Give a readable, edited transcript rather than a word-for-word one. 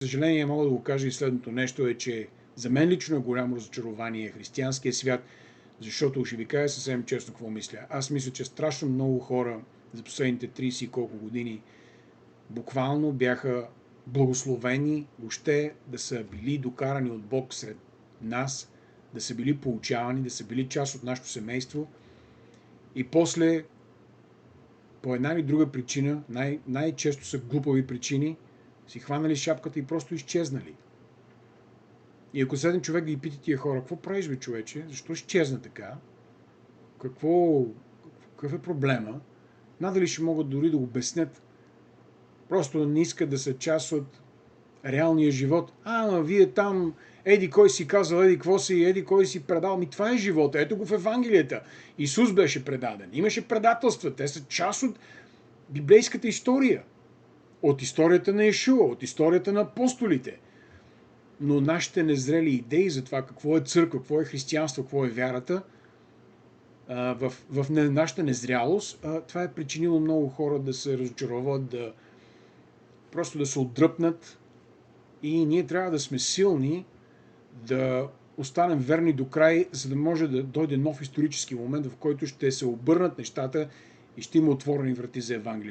съжаление мога да го кажа и следното нещо е, че за мен лично е голямо разочарование християнския свят, защото ще ви кажа съвсем честно какво мисля. Аз мисля, че страшно много хора за последните 30 и колко години буквално бяха благословени въобще да са били докарани от Бог сред нас, да са били получавани, да са били част от нашето семейство и после по една или друга причина, най-често са глупави причини, си хванали шапката и просто изчезнали. И ако седем човек да ги пита тия хора, какво правиш, бе, човече? Защо изчезна така? Какъв е проблема? Надали ще могат дори да го обяснят. Просто не искат да са част от реалния живот. Ама вие там, еди кой си казал, еди какво си, еди кой си предал. Това е живота. Ето го в Евангелията. Исус беше предаден. Имаше предателства. Те са част от библейската история. От историята на Йешуа, от историята на апостолите. Но нашите незрели идеи за това какво е църква, какво е християнство, какво е вярата, в нашата незрялост, това е причинило много хора да се разочароват, просто да се отдръпнат. И ние трябва да сме силни, да останем верни до край, за да може да дойде нов исторически момент, в който ще се обърнат нещата и ще има отворени врати за Евангелие.